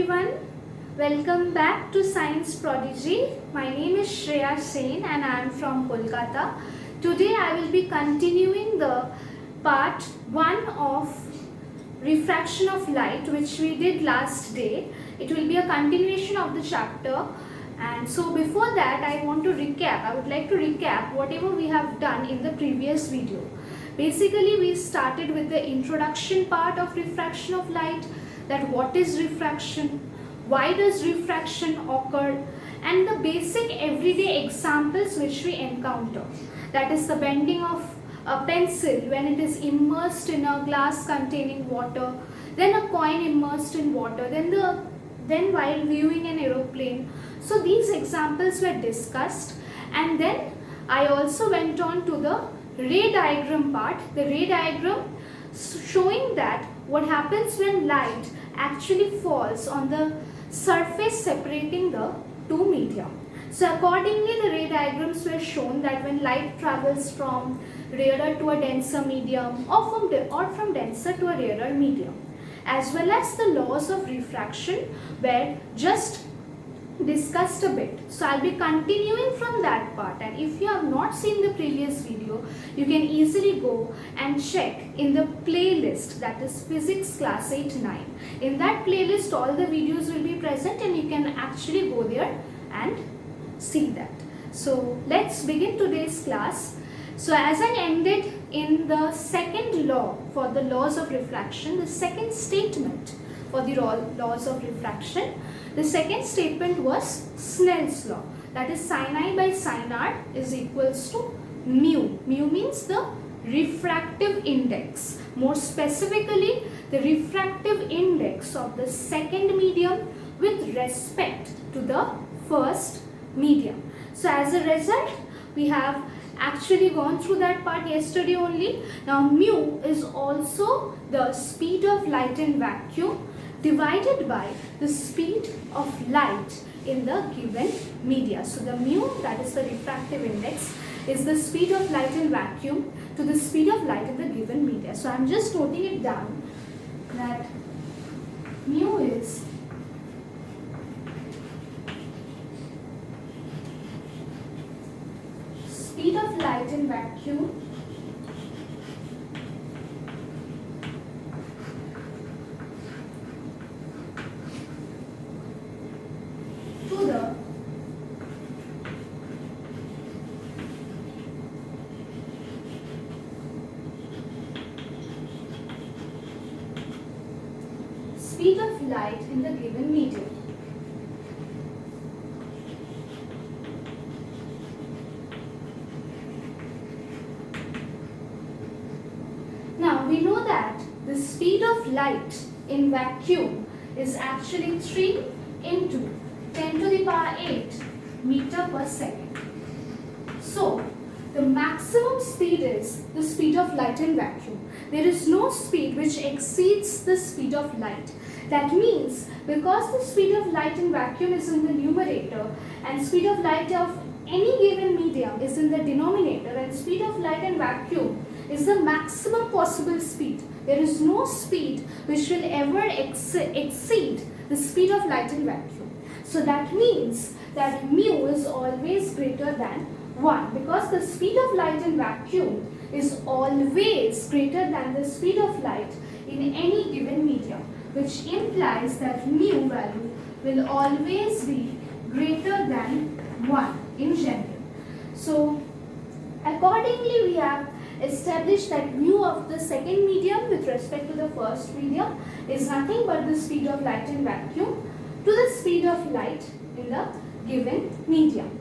everyone, welcome back to Science Prodigy. My name is Shreya Sen and I am from Kolkata. Today I will be continuing the part 1 of refraction of light which we did last day. It will be a continuation of the chapter, and so before that I would like to recap whatever we have done in the previous video. Basically we started with the introduction part of refraction of light, that what is refraction, why does refraction occur, and the basic everyday examples which we encounter. That is the bending of a pencil when it is immersed in a glass containing water, then a coin immersed in water, then while viewing an aeroplane. So these examples were discussed, and then I also went on to the ray diagram part. The ray diagram showing that what happens when light actually falls on the surface separating the two media. So accordingly the ray diagrams were shown that when light travels from rarer to a denser medium, or from denser to a rarer medium, as well as the laws of refraction were just discussed a bit. So I'll be continuing from that part, and if you have not seen the previous video, you can easily go and check in the playlist, that is physics class 8-9. In that playlist all the videos will be present and you can actually go there and see that. So let's begin today's class. So as I ended in the second law for the laws of refraction, the second statement for the laws of refraction, the second statement was Snell's law, that is sin I by sin r is equals to mu. Mu means the refractive index. More specifically, the refractive index of the second medium with respect to the first medium. So as a result, we have actually gone through that part yesterday only. Now mu is also the speed of light in vacuum divided by the speed of light in the given media. So the mu, that is the refractive index, is the speed of light in vacuum to the speed of light in the given media. So I am just noting it down that mu is speed of light in vacuum to the speed of light in the given medium. Now we know that the speed of light in vacuum is actually 3 into 10 to the power 8 meter per second. So the maximum speed is the speed of light in vacuum. There is no speed which exceeds the speed of light. That means because the speed of light in vacuum is in the numerator and speed of light of any given medium is in the denominator, and speed of light in vacuum is the maximum possible speed. There is no speed which will ever exceed the speed of light in vacuum. So that means that mu is always greater than 1, because the speed of light in vacuum is always greater than the speed of light in any given medium, which implies that mu value will always be greater than 1 in general. So accordingly we have established that mu of the second medium with respect to the first medium is nothing but the speed of light in vacuum to the speed of light in the given medium.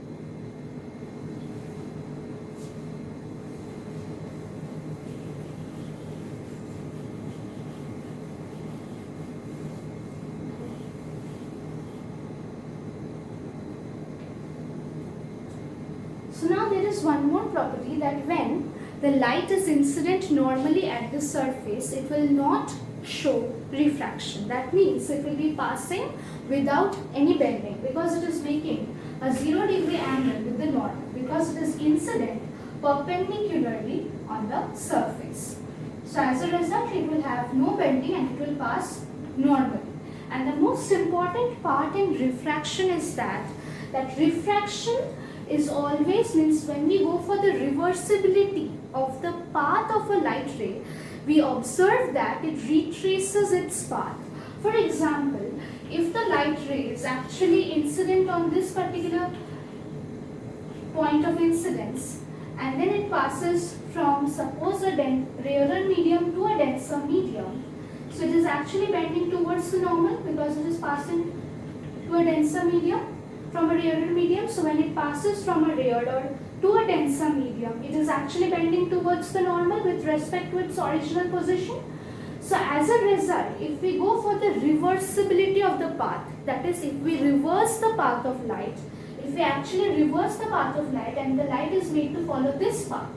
So now there is one more property, that when the light is incident normally at the surface, it will not show refraction. That means it will be passing without any bending, because it is making a 0 degree angle with the normal, because it is incident perpendicularly on the surface. So as a result, it will have no bending and it will pass normally. And the most important part in refraction is that refraction is always means when we go for the reversibility of the path of a light ray, we observe that it retraces its path. For example, if the light ray is actually incident on this particular point of incidence, and then it passes from suppose a rarer medium to a denser medium, so it is actually bending towards the normal because it is passing to a denser medium from a rarer medium. So when it passes from a rarer to a denser medium, it is actually bending towards the normal with respect to its original position. So as a result, if we go for the reversibility of the path, that is if we reverse the path of light, if we actually reverse the path of light and the light is made to follow this path,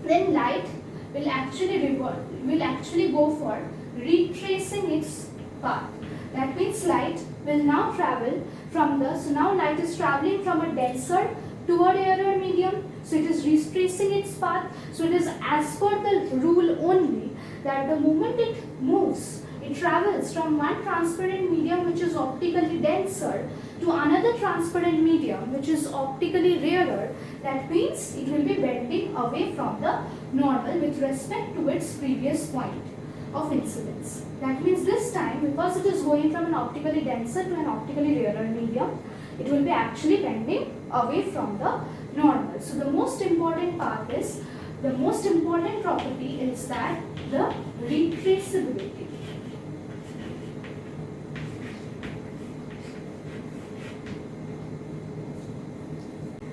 then light will actually go for retracing its path. That means light will now travel from so now light is traveling from a denser to a rarer medium, so it is retracing its path. So it is as per the rule only that the moment it moves, it travels from one transparent medium which is optically denser to another transparent medium which is optically rarer. That means it will be bending away from the normal with respect to its previous point of incidence. That means this time, because it is going from an optically denser to an optically rarer medium, it will be actually bending away from the normal. So the most important part is, the most important property is that the retraceability.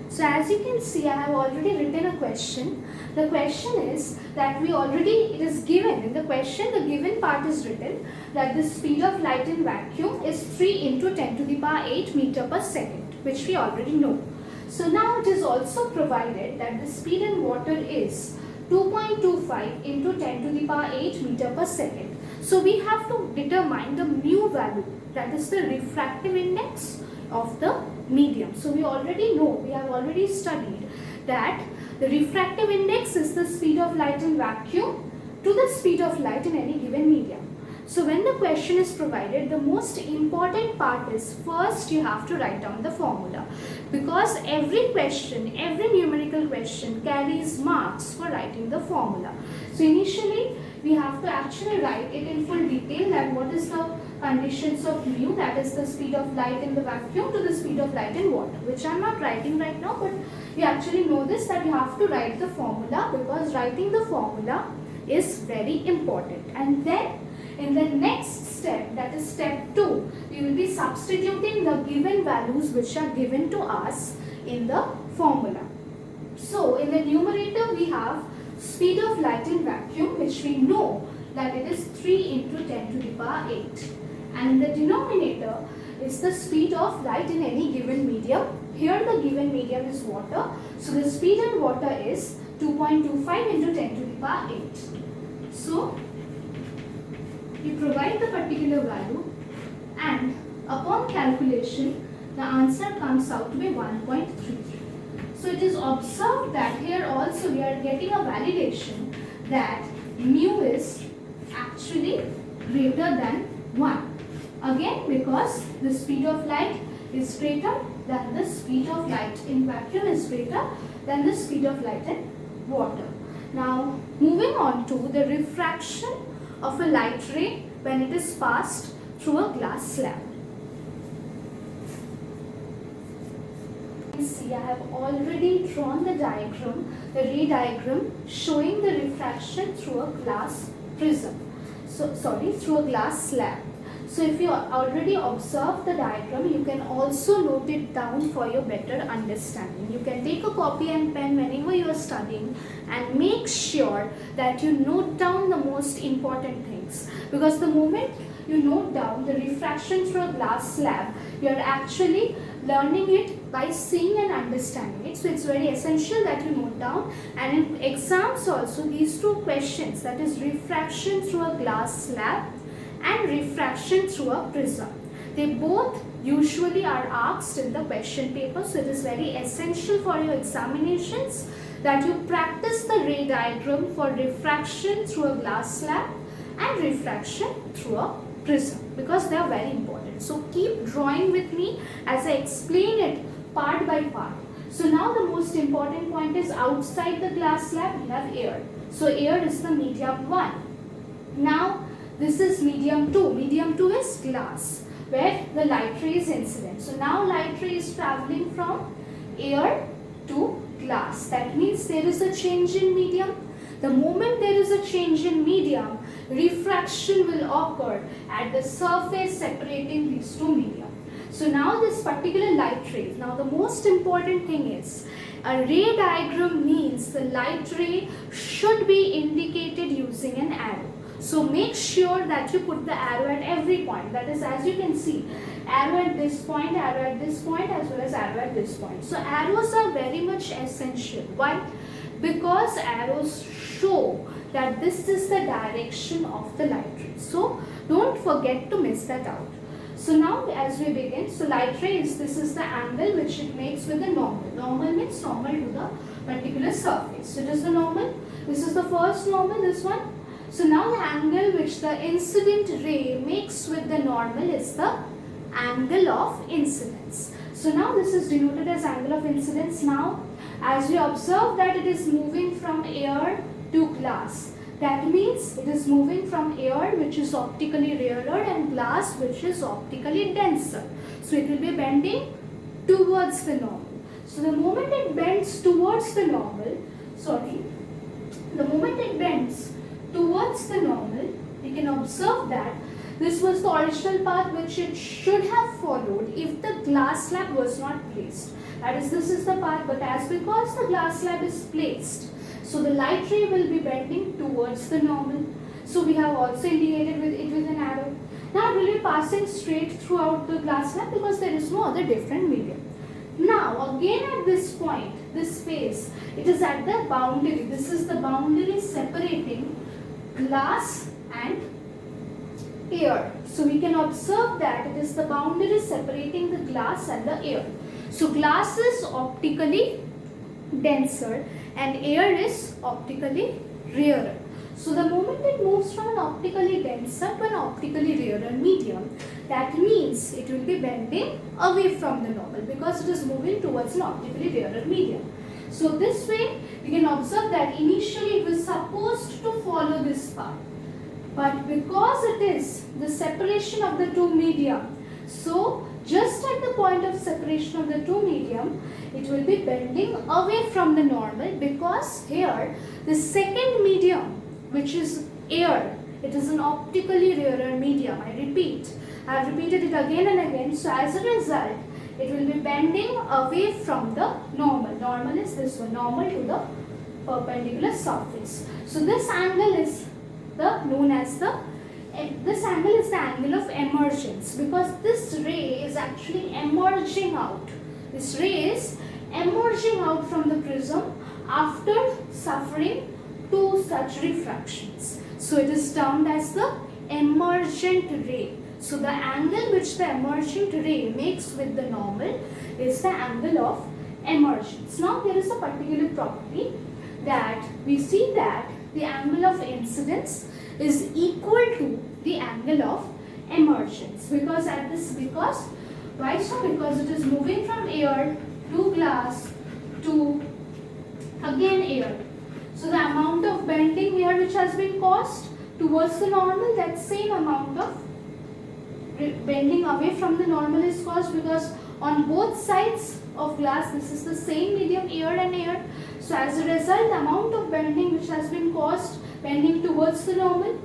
So as you can see, I have already written a question. The question is that it is given in the question, the given part is written that the speed of light in vacuum is 3 into 10 to the power 8 meter per second, which we already know. So now it is also provided that the speed in water is 2.25 into 10 to the power 8 meter per second. So we have to determine the mu value, that is the refractive index of the medium. So we already know, we have already studied that the refractive index is the speed of light in vacuum to the speed of light in any given medium. So when the question is provided, the most important part is first you have to write down the formula, because every question, every numerical question carries marks for writing the formula. So initially we have to actually write it in full detail, that what is the conditions of mu, that is the speed of light in the vacuum to the speed of light in water, which I am not writing right now, but you actually know this, that you have to write the formula, because writing the formula is very important. And then in the next step, that is step 2, we will be substituting the given values which are given to us in the formula. So in the numerator we have speed of light in vacuum, which we know that it is 3 into 10 to the power 8. And in the denominator is the speed of light in any given medium. Here the given medium is water. So the speed in water is 2.25 into 10 to the power 8. So you provide the particular value, and upon calculation the answer comes out to be 1.33. So it is observed that here also we are getting a validation that mu is actually greater than 1. Again, because the speed of light is greater than the speed of light in vacuum is greater than the speed of light in water. Now moving on to the refraction of a light ray when it is passed through a glass slab. See, I have already drawn the diagram, the ray diagram showing the refraction through a glass prism. Through a glass slab. So if you already observed the diagram, you can also note it down for your better understanding. You can take a copy and pen whenever you are studying and make sure that you note down the most important things, because the moment you note down the refraction through a glass slab, you are actually learning it by seeing and understanding it. So it's very essential that you note down, and in exams also these two questions, that is refraction through a glass slab and refraction through a prism, they both usually are asked in the question paper. So it is very essential for your examinations that you practice the ray diagram for refraction through a glass slab and refraction through a prism, because they are very important. So keep drawing with me as I explain it part by part. So now the most important point is outside the glass slab we have air. So air is the medium 1. Now this is medium 2. Medium 2 is glass, where the light ray is incident. So now light ray is traveling from air to glass. That means there is a change in medium. The moment there is a change in medium, refraction will occur at the surface separating these two medium. So now this particular light ray, now the most important thing is, a ray diagram means the light ray should be indicated using an arrow. So make sure that you put the arrow at every point. That is, as you can see, arrow at this point, arrow at this point, as well as arrow at this point. So arrows are very much essential. Why? Because arrows show that this is the direction of the light ray. So don't forget to miss that out. So now as we begin, so light ray is, this is the angle which it makes with the normal. Normal means normal to the particular surface. So it is the normal. This is the first normal, this one. So now the angle which the incident ray makes with the normal is the angle of incidence. So now this is denoted as angle of incidence. Now as we observe that it is moving from air to glass, that means it is moving from air, which is optically rarer, and glass, which is optically denser. So it will be bending towards the normal. So the moment it bends towards the normal, the moment it bends towards the normal, we can observe that this was the original path which it should have followed if the glass slab was not placed. That is, this is the path, but as because the glass slab is placed, so the light ray will be bending towards the normal. So we have also indicated with it with an arrow. Now it will be passing straight throughout the glass slab because there is no other different medium. Now again at this point, this phase, it is at the boundary. This is the boundary separating glass and air. So we can observe that it is the boundary separating the glass and the air. So glass is optically denser and air is optically rarer. So the moment it moves from an optically denser to an optically rarer medium, that means it will be bending away from the normal because it is moving towards an optically rarer medium. So this way we can observe that initially it was supposed to follow this path, but because it is the separation of the two medium, so just at the point of separation of the two medium, it will be bending away from the normal because here the second medium, which is air, it is an optically rarer medium. I repeat, I have repeated it again and again. So as a result, it will be bending away from the normal. Normal is this one, normal to the perpendicular surface. So this angle is this angle is the angle of emergence because this ray is actually emerging out. This ray is emerging out from the prism after suffering two such refractions. So it is termed as the emergent ray. So the angle which the emergent ray makes with the normal is the angle of emergence. Now there is a particular property that we see that the angle of incidence is equal to the angle of emergence because why so? Because it is moving from air to glass to again air. So the amount of bending here which has been caused towards the normal, that same amount of bending away from the normal is caused because on both sides of glass this is the same medium, air and air. So as a result, the amount of bending which has been caused bending towards the normal,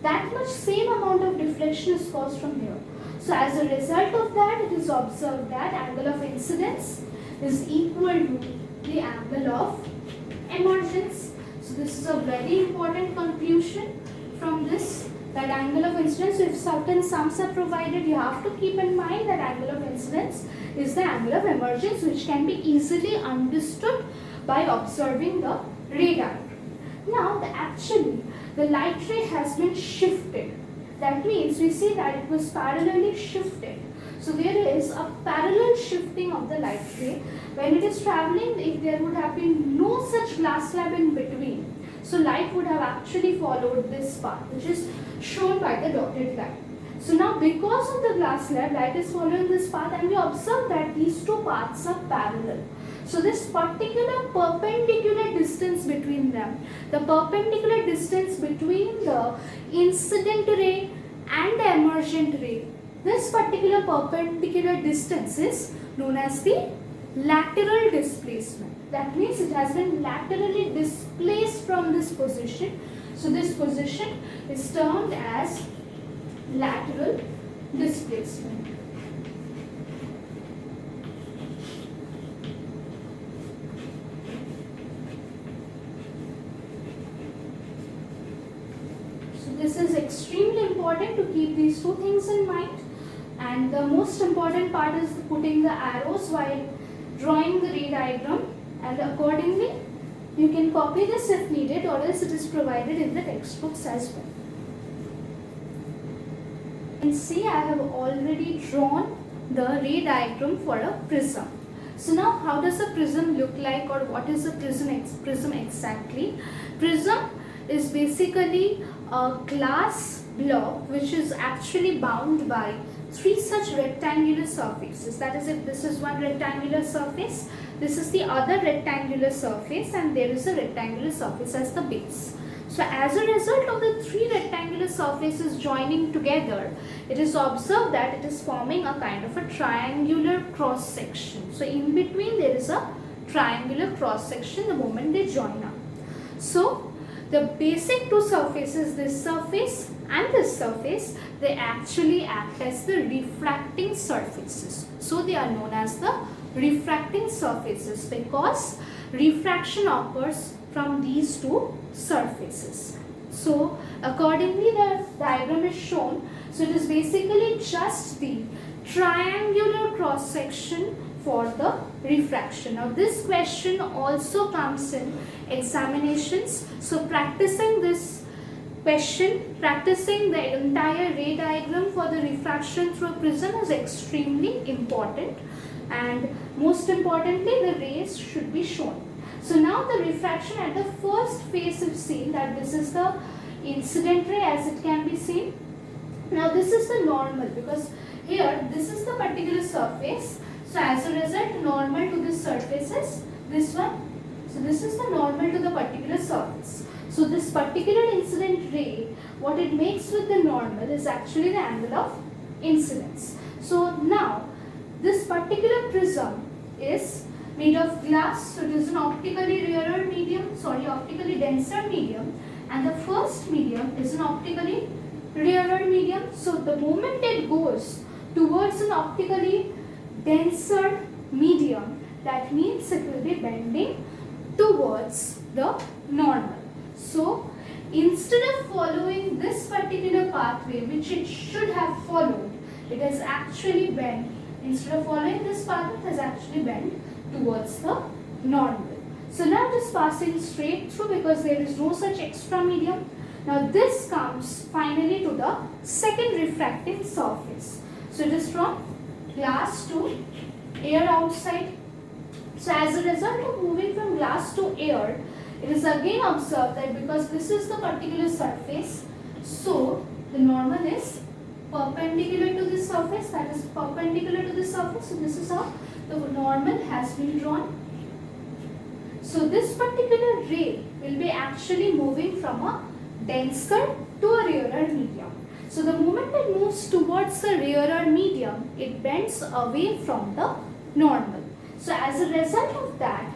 that much same amount of deflection is caused from here. So as a result of that, it is observed that angle of incidence is equal to the angle of emergence. So this is a very important conclusion from this, that angle of incidence, if certain sums are provided, you have to keep in mind that angle of incidence is the angle of emergence, which can be easily understood by observing the ray diagram. Now actually the light ray has been shifted. That means we see that it was parallelly shifted. So there is a parallel shifting of the light ray. When it is traveling, if there would have been no such glass slab in between, so light would have actually followed this path, which is shown by the dotted line. So now because of the glass slab, light is following this path, and we observe that these two paths are parallel. So this particular perpendicular distance between them, the perpendicular distance between the incident ray and the emergent ray, this particular perpendicular distance is known as the lateral displacement. That means it has been laterally displaced from this position. So this position is termed as lateral displacement. So this is extremely important to keep these two things in mind, and the most important part is putting the arrows while drawing the ray diagram, and accordingly you can copy this if needed, or else it is provided in the textbooks as well. You can see I have already drawn the ray diagram for a prism. So now how does a prism look like, or what is a prism exactly? Prism is basically a glass block which is actually bound by three such rectangular surfaces. That is, if this is one rectangular surface, this is the other rectangular surface, and there is a rectangular surface as the base. So as a result of the three rectangular surfaces joining together, it is observed that it is forming a kind of a triangular cross section. So in between there is a triangular cross section the moment they join up. So the basic two surfaces, this surface and this surface, they actually act as the refracting surfaces. So they are known as the refracting surfaces because refraction occurs from these two surfaces. So accordingly the diagram is shown. So it is basically just the triangular cross section for the refraction. Now this question also comes in examinations. So practicing this question, practicing the entire ray diagram for the refraction through a prism is extremely important, and most importantly the rays should be shown. So now the refraction at the first phase is seen, that this is the incident ray as it can be seen. Now this is the normal, because here this is the particular surface. So as a result, normal to this surface is this one. So this is the normal to the particular surface. So this particular incident ray, what it makes with the normal is actually the angle of incidence. So now this particular prism is made of glass, so it is an optically denser medium, and the first medium is an optically rarer medium. So the moment it goes towards an optically denser medium, that means it will be bending towards the normal. So instead of following this particular pathway which it should have followed, it has actually bent. Instead of following this path, it has actually bent towards the normal. So now it is passing straight through because there is no such extra medium. Now this comes finally to the second refracting surface. So it is from glass to air outside. So as a result of moving from glass to air, it is again observed that because this is the particular surface, so the normal is perpendicular to this surface, that is perpendicular to this surface. So this is how the normal has been drawn. So this particular ray will be actually moving from a denser to a rarer medium. So the moment it moves towards the rarer medium, it bends away from the normal. So as a result of that,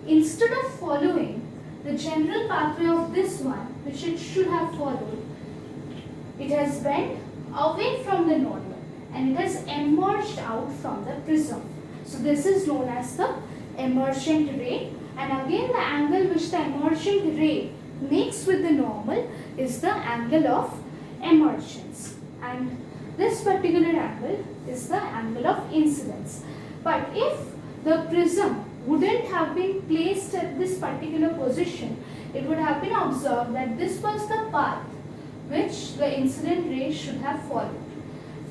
instead of following the general pathway of this one, which it should have followed, it has bent away from the normal and it has emerged out from the prism. So this is known as the emergent ray, and again the angle which the emergent ray makes with the normal is the angle of emergence, and this particular angle is the angle of incidence. But if the prism wouldn't have been placed at this particular position, it would have been observed that this was the path which the incident ray should have followed.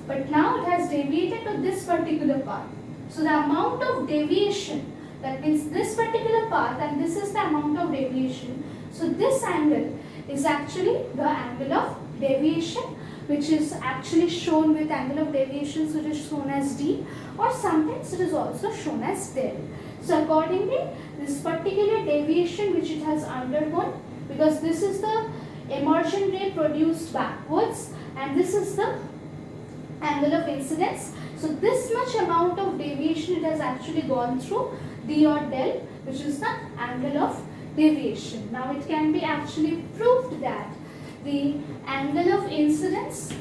But now it has deviated to this particular path. So the amount of deviation, that means this particular path, and this is the amount of deviation. So this angle is actually the angle of deviation, which is actually shown with angle of deviation, so it is shown as d, or sometimes it is also shown as del. So accordingly, this particular deviation which it has undergone, because this is the emergent ray produced backwards and this is the angle of incidence. So this much amount of deviation it has actually gone through, d or del, which is the angle of deviation. Now it can be actually proved that the angle of incidence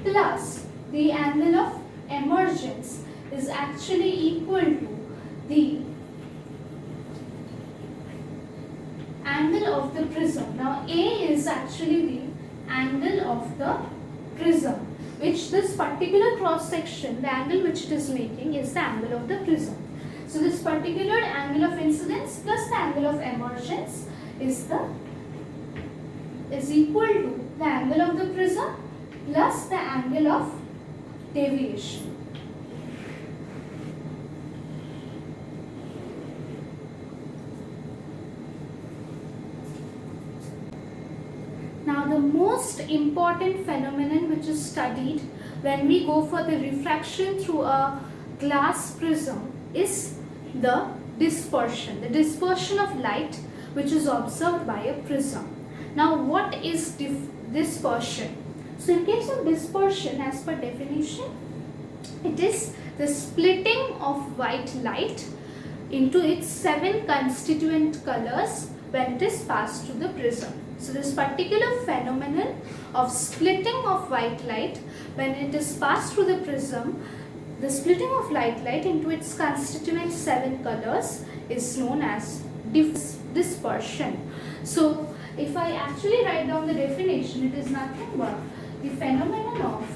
plus the angle of emergence is actually equal to the angle of the prism. Now A is actually the angle of the prism, which this particular cross section, the angle which it is making is the angle of the prism. So this particular angle of incidence plus the angle of emergence is equal to the angle of the prism plus the angle of deviation. Now the most important phenomenon which is studied when we go for the refraction through a glass prism is the dispersion of light which is observed by a prism. Now what is dispersion? So in case of dispersion, as per definition, it is the splitting of white light into its 7 constituent colors when it is passed through the prism. So this particular phenomenon of splitting of white light when it is passed through the prism, the splitting of light into its constituent 7 colors is known as dispersion. So if I actually write down the definition, it is nothing but the phenomenon of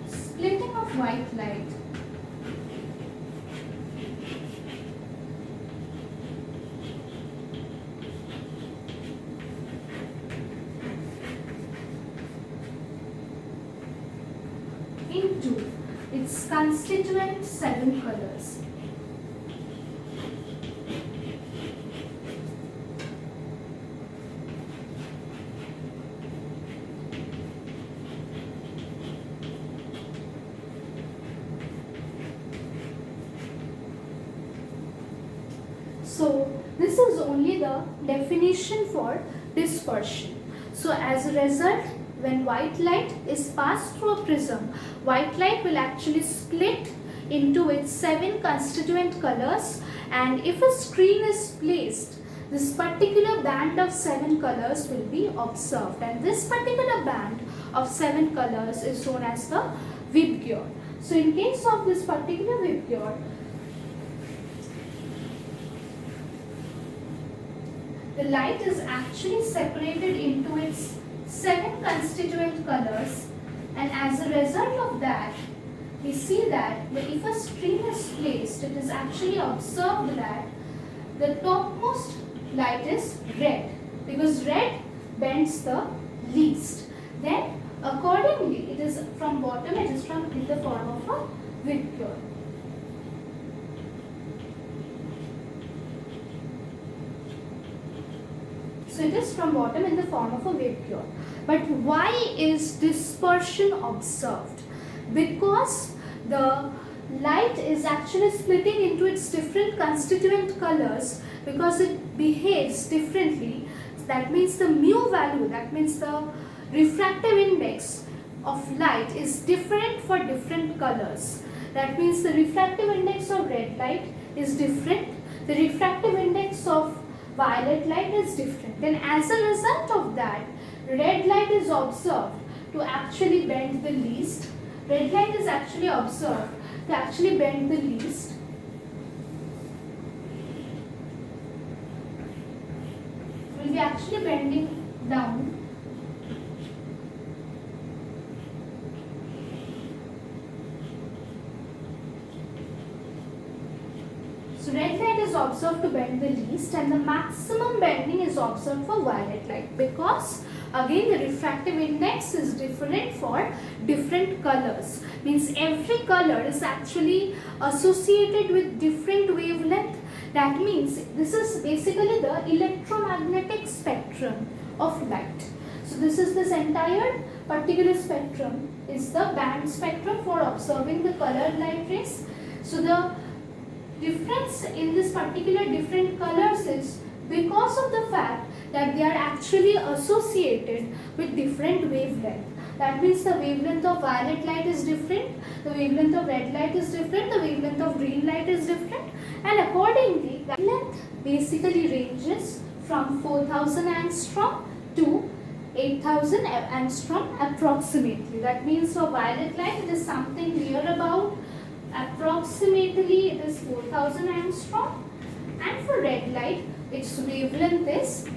splitting of white light into its constituent 7 colors. So this is only the definition for dispersion. So as a result, when white light is passed through a prism, white light will actually split into its 7 constituent colors, and if a screen is placed, this particular band of 7 colors will be observed, and this particular band of 7 colors is known as the Vibgyor. So in case of this particular Vibgyor, the light is actually separated into its 7 constituent colors, and as a result of that, we see that if a screen is placed, it is actually observed that the topmost light is red, because red bends the least. Then accordingly, it is from bottom, it is in the form of a Vibgyor. So it is from bottom in the form of a Vibgyor. But why is dispersion observed? Because the light is actually splitting into its different constituent colors, because it behaves differently. That means the mu value, that means the refractive index of light is different for different colors. That means the refractive index of red light is different, the refractive index of violet light is different. And as a result of that, red light is observed to actually bend the least. Red light is actually observed to actually bend the least. Will be actually bending down. So red light is observed to bend the least, and the maximum bending is observed for violet light, because Again, the refractive index is different for different colors. Means every color is actually associated with different wavelength. That means this is basically the electromagnetic spectrum of light. So this is this entire particular spectrum is the band spectrum for observing the colored light rays. So the difference in this particular different colors is because of the fact that they are actually associated with different wavelength. That means the wavelength of violet light is different, the wavelength of red light is different, the wavelength of green light is different, and accordingly the wavelength basically ranges from 4000 angstrom to 8000 angstrom approximately. That means for violet light it is something near about approximately it is 4000 angstrom, and for red light its wavelength is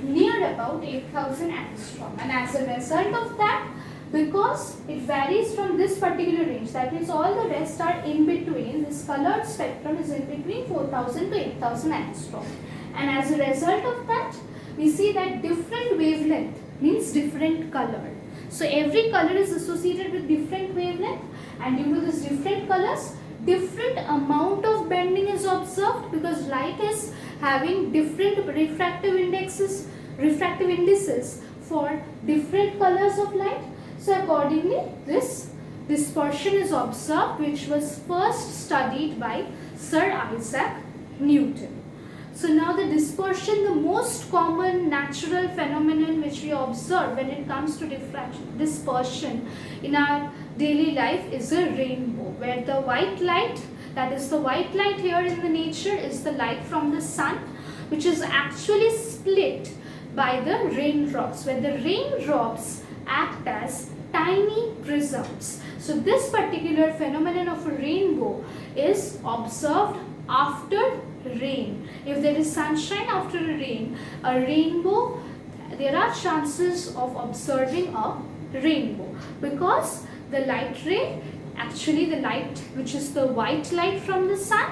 near about 8000 angstrom. And as a result of that, because it varies from this particular range, that means all the rest are in between, this colored spectrum is in between 4000 to 8000 angstrom. And as a result of that, we see that different wavelength means different color. So every color is associated with different wavelength, and due to this different colors, different amount of bending is observed because light is having different refractive indices for different colors of light. So accordingly, this dispersion is observed, which was first studied by Sir Isaac Newton. So now the dispersion, the most common natural phenomenon which we observe when it comes to dispersion in our daily life is a rainbow, where the white light, that is the white light here in the nature, is the light from the sun, which is actually split by the raindrops, where the raindrops act as tiny prisms. So this particular phenomenon of a rainbow is observed after rain. If there is sunshine after a rainbow, there are chances of observing a rainbow because the light ray, actually the light which is the white light from the sun,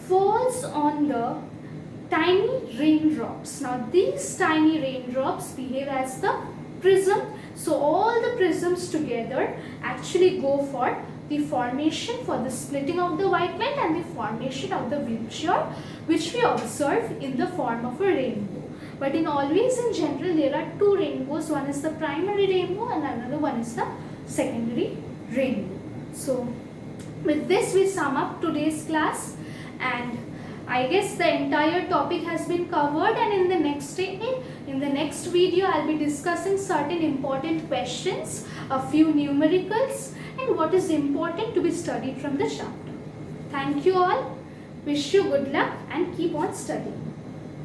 falls on the tiny raindrops. Now these tiny raindrops behave as the prism. So all the prisms together actually go for the formation, for the splitting of the white light and the formation of the vulture, which we observe in the form of a rainbow. But in general there are two rainbows. One is the primary rainbow and another one is the secondary rainbow. So with this we sum up today's class, and I guess the entire topic has been covered, and in the next video I'll be discussing certain important questions, a few numericals, and what is important to be studied from the chapter. Thank you all. Wish you good luck and keep on studying.